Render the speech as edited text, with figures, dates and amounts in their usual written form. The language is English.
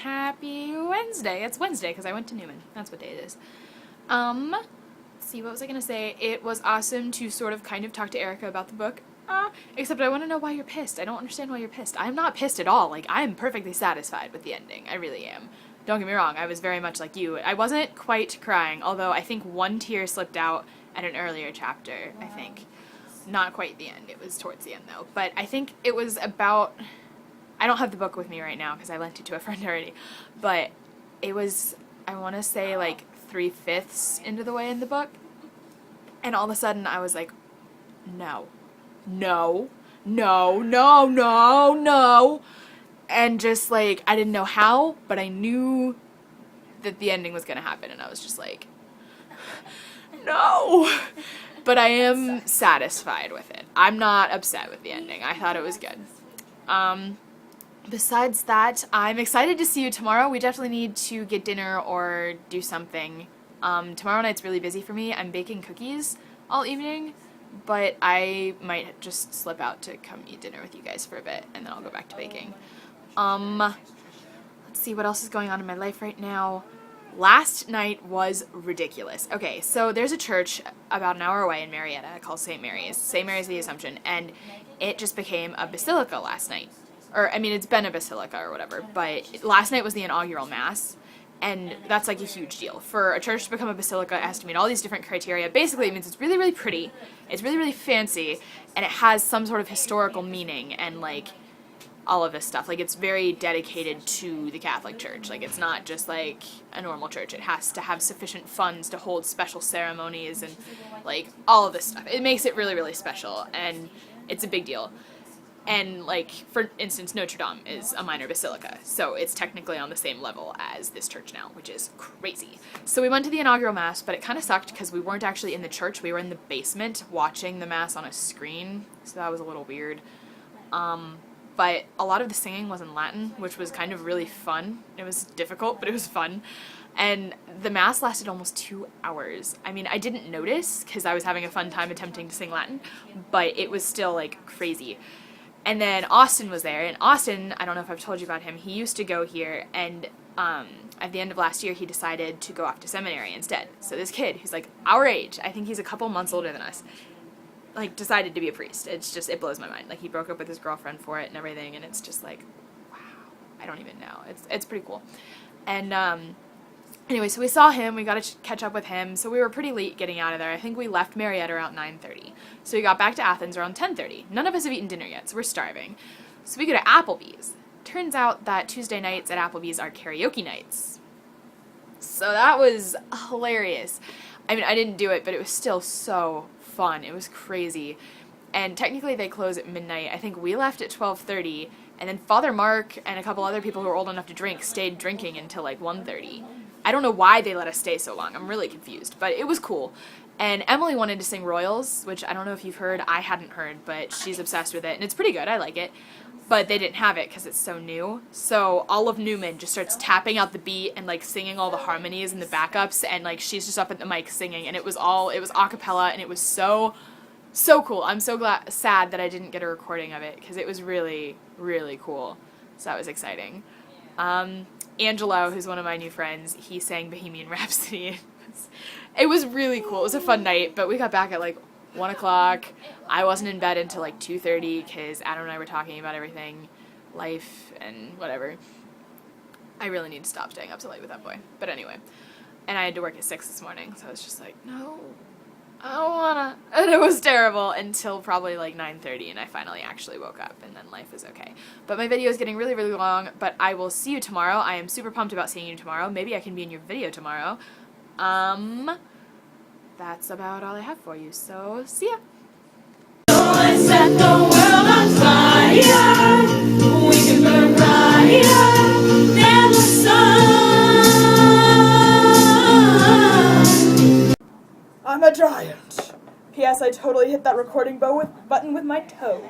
happy Wednesday. It's Wednesday because I went to Newman. That's what day it is. Let's see, what was I gonna say? It was awesome to sort of kind of talk to Erica about the book. Except I want to know why you're pissed. I don't understand why you're pissed. I'm not pissed at all. Like, I'm perfectly satisfied with the ending. I really am. Don't get me wrong, I was very much like you. I wasn't quite crying, although I think one tear slipped out at an earlier chapter, I think. Not quite the end. It was towards the end, though. But I think it was about... I don't have the book with me right now because I lent it to a friend already. But it was, I want to say, like 3/5 into the way in the book. And all of a sudden I was like, no. No. No. No. No. No. And just like, I didn't know how, but I knew that the ending was going to happen. And I was just like, no. But I am satisfied with it. I'm not upset with the ending. I thought it was good. Besides that, I'm excited to see you tomorrow. We definitely need to get dinner or do something. Tomorrow night's really busy for me. I'm baking cookies all evening, but I might just slip out to come eat dinner with you guys for a bit, and then I'll go back to baking. Let's see what else is going on in my life right now. Last night was ridiculous. Okay, so there's a church about an hour away in Marietta called St. Mary's. St. Mary's of the Assumption, and it just became a basilica last night. Or, I mean, it's been a basilica or whatever, but last night was the inaugural mass, and that's like a huge deal. For a church to become a basilica, it has to meet all these different criteria. Basically, it means it's really, really pretty, it's really, really fancy, and it has some sort of historical meaning, and like, all of this stuff. Like, it's very dedicated to the Catholic Church. Like, it's not just like a normal church. It has to have sufficient funds to hold special ceremonies and like all of this stuff. It makes it really, really special, and it's a big deal. And like, for instance, Notre Dame is a minor basilica, so it's technically on the same level as this church now, which is crazy. So we went to the inaugural mass, but it kind of sucked because we weren't actually in the church. We were in the basement watching the mass on a screen, so that was a little weird. But a lot of the singing was in Latin, which was kind of really fun. It was difficult, but it was fun. And the mass lasted almost 2 hours. I mean, I didn't notice because I was having a fun time attempting to sing Latin, but it was still like crazy. And then Austin was there, and Austin, I don't know if I've told you about him, he used to go here, and at the end of last year, he decided to go off to seminary instead. So this kid, who's like our age, I think he's a couple months older than us, like, decided to be a priest. It's just, it blows my mind. Like, he broke up with his girlfriend for it and everything, and it's just like, wow, I don't even know. It's pretty cool. And, anyway, so we saw him, we got to catch up with him, so we were pretty late getting out of there. I think we left Marietta around 9:30. So we got back to Athens around 10:30. None of us have eaten dinner yet, so we're starving. So we go to Applebee's. Turns out that Tuesday nights at Applebee's are karaoke nights. So that was hilarious. I mean, I didn't do it, but it was still so fun. It was crazy. And technically they close at midnight. I think we left at 12:30, and then Father Mark and a couple other people who were old enough to drink stayed drinking until like 1:30. I don't know why they let us stay so long. I'm really confused, but it was cool. And Emily wanted to sing Royals, which I don't know if you've heard. I hadn't heard, but she's obsessed with it, and it's pretty good. I like it. But they didn't have it because it's so new. So all of Newman just starts tapping out the beat and like singing all the harmonies and the backups, and like she's just up at the mic singing, and it was a cappella, and it was so cool. I'm so sad that I didn't get a recording of it because it was really, really cool. So that was exciting. Angelo, who's one of my new friends, he sang Bohemian Rhapsody. It was really cool. It was a fun night, but we got back at like 1 o'clock. I wasn't in bed until like 2:30 because Adam and I were talking about everything, life, and whatever. I really need to stop staying up so late with that boy. But anyway, and I had to work at 6 this morning, so I was just like, no, I don't wanna. And it was terrible until probably like 9:30, and I finally actually woke up, and then life was okay. But my video is getting really, really long, but I will see you tomorrow. I am super pumped about seeing you tomorrow. Maybe I can be in your video tomorrow. That's about all I have for you, so see ya! Set the world on fire. We can burn brighter than the sun. I'm a giant. P.S. I totally hit that recording button with my toe.